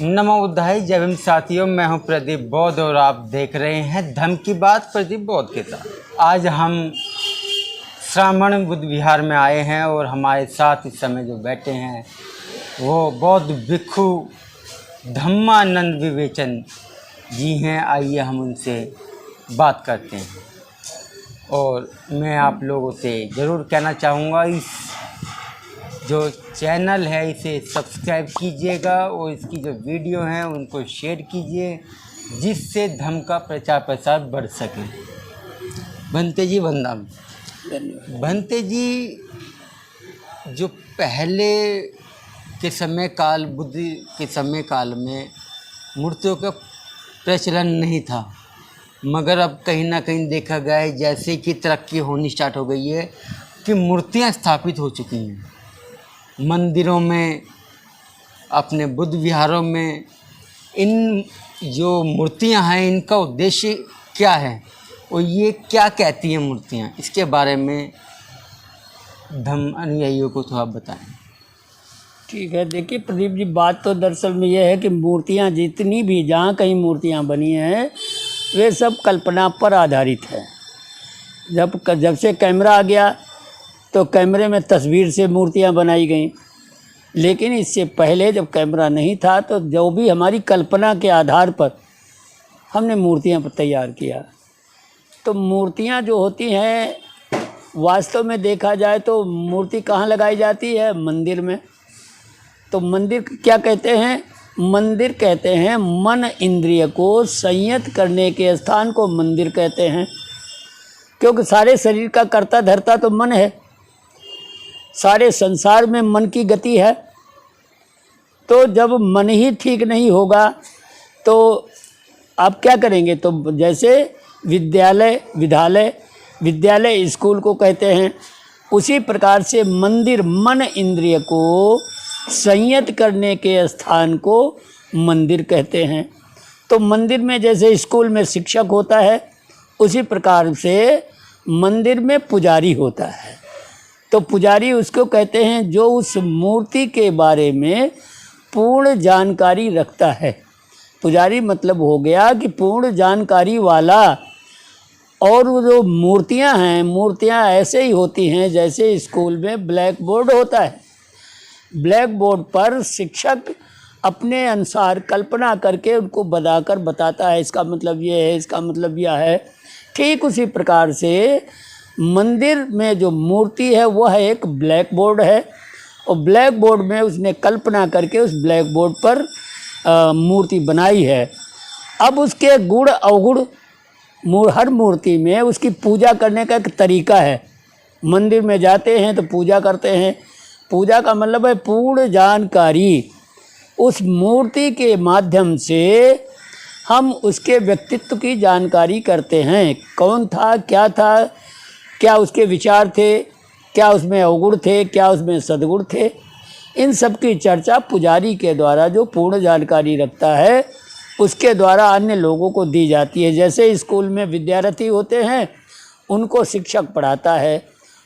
नमो बुद्धाय। जय भीम साथियों, मैं हूं प्रदीप बौद्ध और आप देख रहे हैं धर्म की बात प्रदीप बौद्ध के साथ। आज हम श्रावण बुद्ध विहार में आए हैं और हमारे साथ इस समय जो बैठे हैं वो बौद्ध भिक्षु धम्मानंद विवेचन जी हैं। आइए हम उनसे बात करते हैं। और मैं आप लोगों से ज़रूर कहना चाहूँगा, इस जो चैनल है इसे सब्सक्राइब कीजिएगा और इसकी जो वीडियो हैं उनको शेयर कीजिए, जिससे धर्म का प्रचार प्रसार बढ़ सके। भंते जी वंदन। भंते जी, जो पहले के समय काल बुद्ध के समय काल में मूर्तियों का प्रचलन नहीं था, मगर अब कहीं ना कहीं देखा गया है जैसे कि तरक्की होनी स्टार्ट हो गई है कि मूर्तियां स्थापित हो चुकी हैं मंदिरों में, अपने बुद्ध विहारों में। इन जो मूर्तियां हैं इनका उद्देश्य क्या है और ये क्या कहती हैं मूर्तियां, इसके बारे में धम्म अनुयायियों को थोड़ा बताएं। ठीक है। देखिए प्रदीप जी, बात तो दरअसल में यह है कि मूर्तियां जितनी भी जहाँ कहीं मूर्तियां बनी हैं वे सब कल्पना पर आधारित है। जब से कैमरा आ गया तो कैमरे में तस्वीर से मूर्तियां बनाई गई, लेकिन इससे पहले जब कैमरा नहीं था तो जो भी हमारी कल्पना के आधार पर हमने मूर्तियां तैयार किया। तो मूर्तियां जो होती हैं, वास्तव में देखा जाए तो मूर्ति कहाँ लगाई जाती है? मंदिर में। तो मंदिर क्या कहते हैं? मंदिर कहते हैं मन इंद्रिय को संयत करने के स्थान को मंदिर कहते हैं, क्योंकि सारे शरीर का कर्ता धर्ता तो मन है, सारे संसार में मन की गति है। तो जब मन ही ठीक नहीं होगा तो आप क्या करेंगे? तो जैसे विद्यालय स्कूल को कहते हैं, उसी प्रकार से मंदिर मन इंद्रिय को संयत करने के स्थान को मंदिर कहते हैं। तो मंदिर में जैसे स्कूल में शिक्षक होता है, उसी प्रकार से मंदिर में पुजारी होता है। तो पुजारी उसको कहते हैं जो उस मूर्ति के बारे में पूर्ण जानकारी रखता है। पुजारी मतलब हो गया कि पूर्ण जानकारी वाला। और वो जो मूर्तियां हैं, मूर्तियां ऐसे ही होती हैं जैसे स्कूल में ब्लैक बोर्ड होता है। ब्लैक बोर्ड पर शिक्षक अपने अनुसार कल्पना करके उनको बताकर बताता है, इसका मतलब ये है, इसका मतलब यह है। ठीक उसी प्रकार से मंदिर में जो मूर्ति है वह एक ब्लैक बोर्ड है, और ब्लैक बोर्ड में उसने कल्पना करके उस ब्लैक बोर्ड पर मूर्ति बनाई है। अब उसके गुण अवगुण हर मूर्ति में उसकी पूजा करने का एक तरीका है। मंदिर में जाते हैं तो पूजा करते हैं। पूजा का मतलब है पूर्ण जानकारी। उस मूर्ति के माध्यम से हम उसके व्यक्तित्व की जानकारी करते हैं। कौन था, क्या उसके विचार थे, क्या उसमें अवगुण थे, क्या उसमें सद्गुण थे। इन सब की चर्चा पुजारी के द्वारा, जो पूर्ण जानकारी रखता है, उसके द्वारा अन्य लोगों को दी जाती है। जैसे स्कूल में विद्यार्थी होते हैं, उनको शिक्षक पढ़ाता है,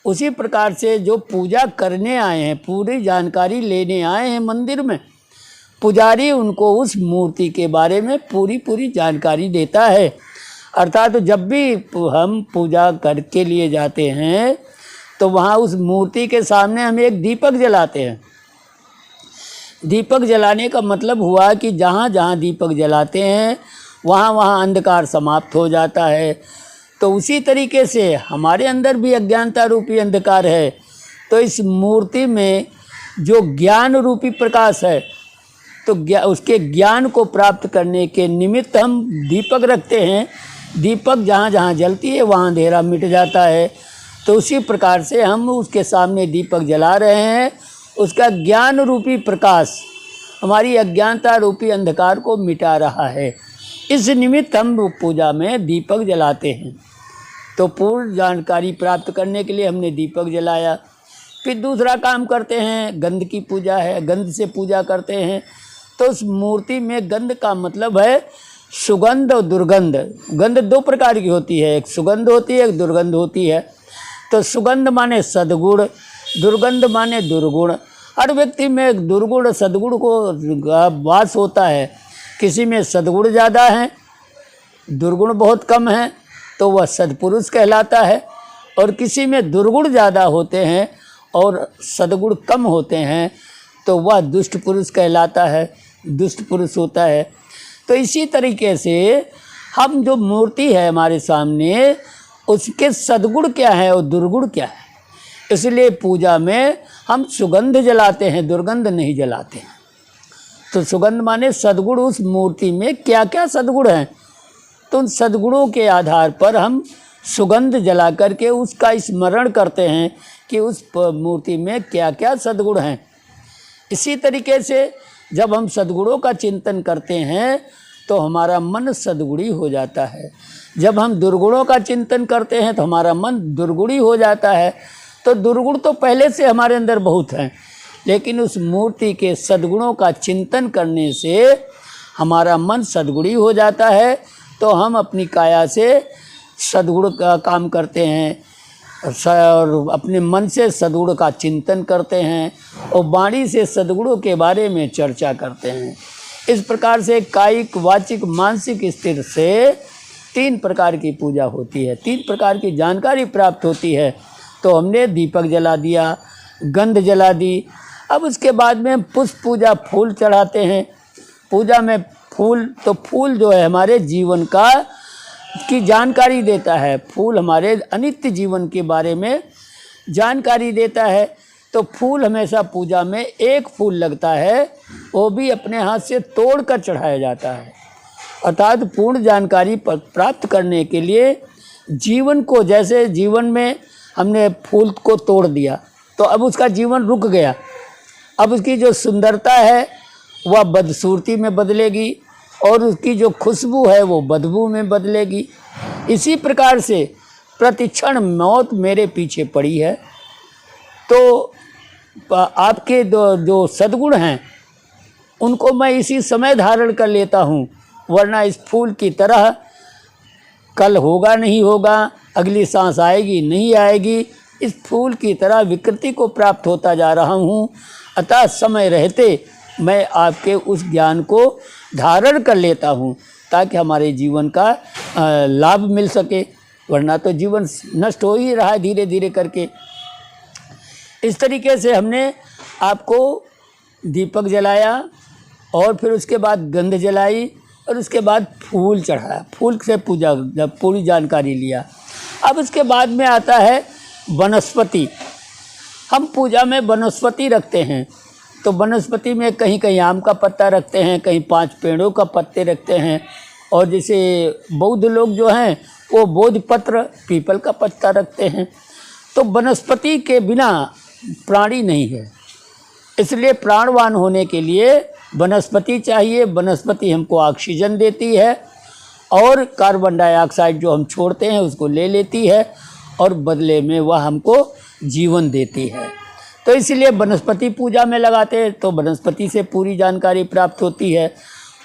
उसी प्रकार से जो पूजा करने आए हैं, पूरी जानकारी लेने आए हैं मंदिर में, पुजारी उनको उस मूर्ति के बारे में पूरी जानकारी देता है। अर्थात जब भी हम पूजा करके लिए जाते हैं तो वहाँ उस मूर्ति के सामने हम एक दीपक जलाते हैं। दीपक जलाने का मतलब हुआ कि जहाँ जहाँ दीपक जलाते हैं वहाँ अंधकार समाप्त हो जाता है। तो उसी तरीके से हमारे अंदर भी अज्ञानता रूपी अंधकार है। तो इस मूर्ति में जो ज्ञान रूपी प्रकाश है, तो उसके ज्ञान को प्राप्त करने के निमित्त हम दीपक रखते हैं। दीपक जहाँ जहाँ जलती है वहाँ अंधेरा मिट जाता है। तो उसी प्रकार से हम उसके सामने दीपक जला रहे हैं। उसका ज्ञान रूपी प्रकाश हमारी अज्ञानता रूपी अंधकार को मिटा रहा है। इस निमित्त हम पूजा में दीपक जलाते हैं। तो पूर्ण जानकारी प्राप्त करने के लिए हमने दीपक जलाया। फिर दूसरा काम करते हैं, गंध की पूजा है, गंध से पूजा करते हैं। तो उस मूर्ति में गंध का मतलब है सुगंध और दुर्गंध। गंध दो प्रकार की होती है, एक सुगंध होती है, एक दुर्गंध होती है। तो सुगंध माने सद्गुण, दुर्गंध माने दुर्गुण। हर व्यक्ति में दुर्गुण सद्गुण को वास होता है। किसी में सद्गुण ज़्यादा हैं, दुर्गुण बहुत कम हैं, तो वह सद्पुरुष कहलाता है, और किसी में दुर्गुण ज़्यादा होते हैं और सद्गुण कम होते हैं, तो वह दुष्ट पुरुष कहलाता है, दुष्ट पुरुष होता है। तो इसी तरीके से हम जो मूर्ति है हमारे सामने, उसके सद्गुण क्या है और दुर्गुण क्या है। इसलिए पूजा में हम सुगंध जलाते हैं, दुर्गंध नहीं जलाते हैं। तो सुगंध माने सद्गुण, उस मूर्ति में क्या क्या सद्गुण हैं, तो उन सद्गुणों के आधार पर हम सुगंध जला करके उसका स्मरण करते हैं कि उस मूर्ति में क्या क्या सद्गुण हैं। इसी तरीके से जब हम सद्गुणों का चिंतन करते हैं तो हमारा मन सद्गुणी हो जाता है। जब हम दुर्गुणों का चिंतन करते हैं तो हमारा मन दुर्गुणी हो जाता है। तो दुर्गुण तो पहले से हमारे अंदर बहुत हैं, लेकिन उस मूर्ति के सद्गुणों का चिंतन करने से हमारा मन सद्गुणी हो जाता है। तो हम अपनी काया से सद्गुण का काम करते हैं और अपने मन से सद्गुण का चिंतन करते हैं और वाणी से सद्गुणों के बारे में चर्चा करते हैं। इस प्रकार से कायिक, वाचिक, मानसिक स्थिर से 3 प्रकार की पूजा होती है, 3 प्रकार की जानकारी प्राप्त होती है। तो हमने दीपक जला दिया, गंध जला दी। अब उसके बाद में पुष्प पूजा, फूल चढ़ाते हैं। पूजा में फूल, तो फूल जो है हमारे जीवन की जानकारी देता है। फूल हमारे अनित्य जीवन के बारे में जानकारी देता है। तो फूल हमेशा पूजा में एक फूल लगता है, वो भी अपने हाथ से तोड़ कर चढ़ाया जाता है। अर्थात पूर्ण जानकारी प्राप्त करने के लिए जीवन को, जैसे जीवन में हमने फूल को तोड़ दिया तो अब उसका जीवन रुक गया, अब उसकी जो सुंदरता है वह बदसूरती में बदलेगी और उसकी जो खुशबू है वो बदबू में बदलेगी। इसी प्रकार से प्रतिक्षण मौत मेरे पीछे पड़ी है। तो आपके जो सद्गुण हैं उनको मैं इसी समय धारण कर लेता हूँ, वरना इस फूल की तरह कल होगा नहीं होगा, अगली सांस आएगी नहीं आएगी, इस फूल की तरह विकृति को प्राप्त होता जा रहा हूँ। अतः समय रहते मैं आपके उस ज्ञान को धारण कर लेता हूँ ताकि हमारे जीवन का लाभ मिल सके, वरना तो जीवन नष्ट हो ही रहा है धीरे धीरे करके। इस तरीके से हमने आपको दीपक जलाया और फिर उसके बाद गंध जलाई और उसके बाद फूल चढ़ाया, फूल से पूजा जब पूरी जानकारी लिया। अब उसके बाद में आता है वनस्पति। हम पूजा में वनस्पति रखते हैं, तो वनस्पति में कहीं कहीं आम का पत्ता रखते हैं, कहीं 5 पेड़ों का पत्ते रखते हैं, और जैसे बौद्ध लोग जो हैं वो बोधि पत्र, पीपल का पत्ता रखते हैं। तो वनस्पति के बिना प्राणी नहीं है, इसलिए प्राणवान होने के लिए वनस्पति चाहिए। वनस्पति हमको ऑक्सीजन देती है और कार्बन डाइऑक्साइड जो हम छोड़ते हैं उसको ले लेती है और बदले में वह हमको जीवन देती है। तो इसलिए वनस्पति पूजा में लगाते हैं, तो वनस्पति से पूरी जानकारी प्राप्त होती है।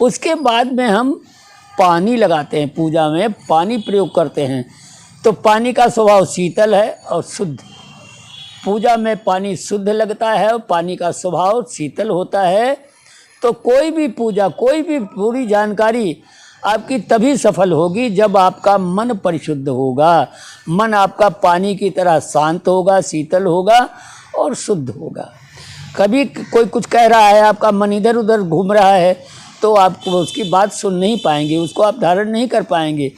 उसके बाद में हम पानी लगाते हैं, पूजा में पानी प्रयोग करते हैं। तो पानी का स्वभाव शीतल है और शुद्ध, पूजा में पानी शुद्ध लगता है और पानी का स्वभाव शीतल होता है। तो कोई भी पूजा, कोई भी पूरी जानकारी आपकी तभी सफल होगी जब आपका मन परिशुद्ध होगा, मन आपका पानी की तरह शांत होगा, शीतल होगा और शुद्ध होगा। कभी कोई कुछ कह रहा है, आपका मन इधर उधर घूम रहा है, तो आप उसकी बात सुन नहीं पाएंगे, उसको आप धारण नहीं कर पाएंगे।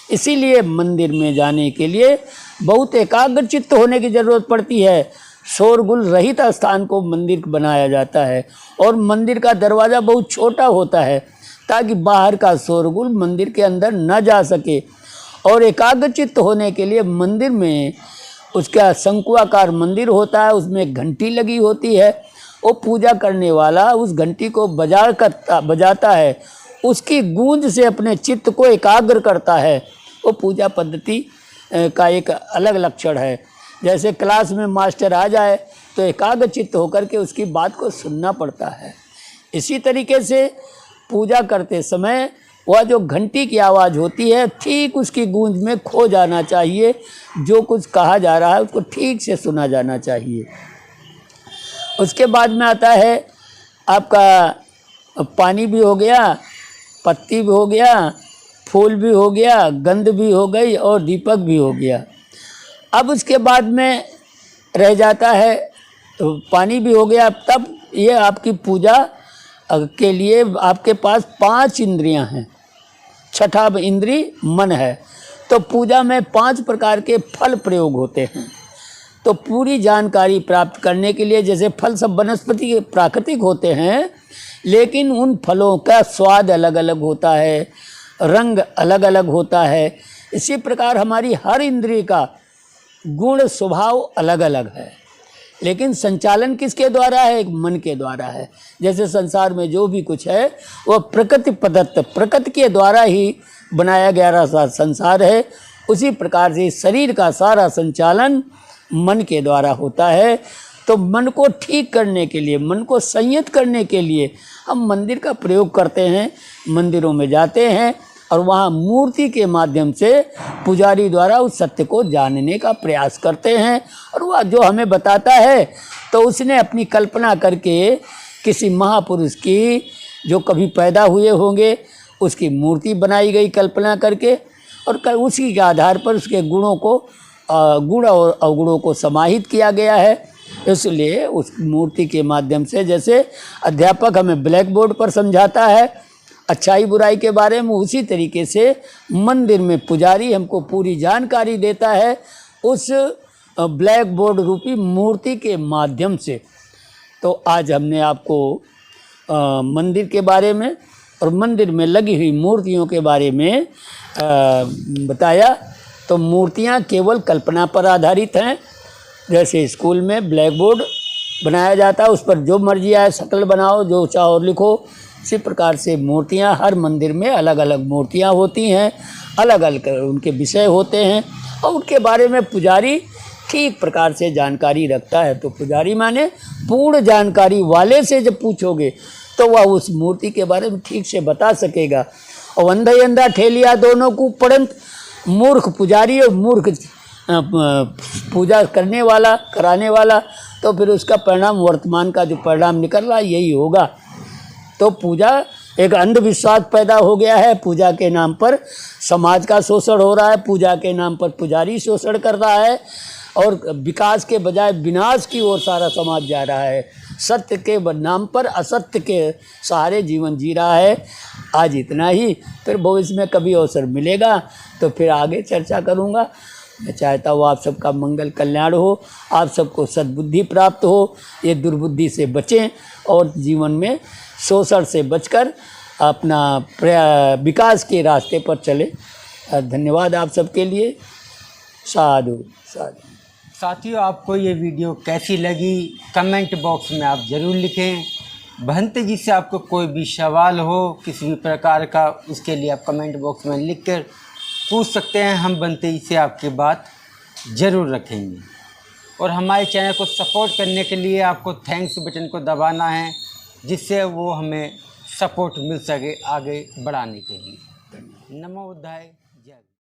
इसीलिए मंदिर में जाने के लिए बहुत एकाग्र चित्त होने की ज़रूरत पड़ती है। शोरगुल रहित स्थान को मंदिर बनाया जाता है और मंदिर का दरवाज़ा बहुत छोटा होता है ताकि बाहर का शोरगुल मंदिर के अंदर न जा सके। और एकाग्र चित्त होने के लिए मंदिर में उसका शंकुआकार मंदिर होता है, उसमें एक घंटी लगी होती है। वो पूजा करने वाला उस घंटी को बजाता है, उसकी गूंज से अपने चित्त को एकाग्र करता है। वो पूजा पद्धति का एक अलग लक्षण है। जैसे क्लास में मास्टर आ जाए तो एकाग्र चित्त होकर के उसकी बात को सुनना पड़ता है। इसी तरीके से पूजा करते समय वह जो घंटी की आवाज़ होती है ठीक उसकी गूंज में खो जाना चाहिए, जो कुछ कहा जा रहा है उसको ठीक से सुना जाना चाहिए। उसके बाद में आता है आपका पानी भी हो गया, पत्ती भी हो गया, फूल भी हो गया, गंध भी हो गई और दीपक भी हो गया। अब उसके बाद में रह जाता है तो पानी भी हो गया। तब ये आपकी पूजा के लिए आपके पास 5 इंद्रियां हैं, छठा इंद्री मन है। तो पूजा में 5 प्रकार के फल प्रयोग होते हैं। तो पूरी जानकारी प्राप्त करने के लिए, जैसे फल सब वनस्पति के प्राकृतिक होते हैं, लेकिन उन फलों का स्वाद अलग अलग होता है, रंग अलग अलग होता है। इसी प्रकार हमारी हर इंद्रिय का गुण स्वभाव अलग अलग है, लेकिन संचालन किसके द्वारा है? एक मन के द्वारा है। जैसे संसार में जो भी कुछ है वह प्रकृति प्रदत्त, प्रकृति के द्वारा ही बनाया गया संसार है। उसी प्रकार से शरीर का सारा संचालन मन के द्वारा होता है। तो मन को ठीक करने के लिए, मन को संयत करने के लिए हम मंदिर का प्रयोग करते हैं। मंदिरों में जाते हैं और वहाँ मूर्ति के माध्यम से पुजारी द्वारा उस सत्य को जानने का प्रयास करते हैं। और वह जो हमें बताता है तो उसने अपनी कल्पना करके किसी महापुरुष की, जो कभी पैदा हुए होंगे, उसकी मूर्ति बनाई गई कल्पना करके, और उसी के आधार पर उसके गुणों को, गुण और अवगुणों को समाहित किया गया है। इसलिए उस मूर्ति के माध्यम से, जैसे अध्यापक हमें ब्लैक बोर्ड पर समझाता है अच्छाई बुराई के बारे में, उसी तरीके से मंदिर में पुजारी हमको पूरी जानकारी देता है उस ब्लैक बोर्ड रूपी मूर्ति के माध्यम से। तो आज हमने आपको मंदिर के बारे में और मंदिर में लगी हुई मूर्तियों के बारे में बताया। तो मूर्तियां केवल कल्पना पर आधारित हैं। जैसे स्कूल में ब्लैक बोर्ड बनाया जाता है, उस पर जो मर्जी आए शक्ल बनाओ, जो चाहो लिखो। इसी प्रकार से मूर्तियां, हर मंदिर में अलग अलग मूर्तियां होती हैं, अलग अलग उनके विषय होते हैं और उनके बारे में पुजारी ठीक प्रकार से जानकारी रखता है। तो पुजारी माने पूर्ण जानकारी वाले से जब पूछोगे तो वह उस मूर्ति के बारे में ठीक से बता सकेगा। और अंधा अंधा ठेलिया दोनों को पड़ंत, मूर्ख पुजारी और मूर्ख पूजा करने वाला, कराने वाला, तो फिर उसका परिणाम, वर्तमान का जो परिणाम निकल रहा यही होगा। तो पूजा एक अंधविश्वास पैदा हो गया है। पूजा के नाम पर समाज का शोषण हो रहा है, पूजा के नाम पर पुजारी शोषण कर रहा है और विकास के बजाय विनाश की ओर सारा समाज जा रहा है। सत्य के नाम पर असत्य के सहारे जीवन जी रहा है। आज इतना ही, फिर भविष्य में कभी अवसर मिलेगा तो फिर आगे चर्चा करूँगा। मैं चाहता हूँ आप सबका मंगल कल्याण हो, आप सबको सद्बुद्धि प्राप्त हो, ये दुर्बुद्धि से बचें और जीवन में शोषण से बचकर अपना विकास के रास्ते पर चले। धन्यवाद आप सबके लिए। साधु साधु। साथियों, आपको ये वीडियो कैसी लगी कमेंट बॉक्स में आप ज़रूर लिखें। भंत जी से आपको कोई भी सवाल हो किसी भी प्रकार का, उसके लिए आप कमेंट बॉक्स में लिख कर पूछ सकते हैं। हम भंत जी से आपकी बात ज़रूर रखेंगे। और हमारे चैनल को सपोर्ट करने के लिए आपको थैंक्स बटन को दबाना है, जिससे वो हमें सपोर्ट मिल सके आगे बढ़ाने के लिए। नमो बुद्धाय। जय।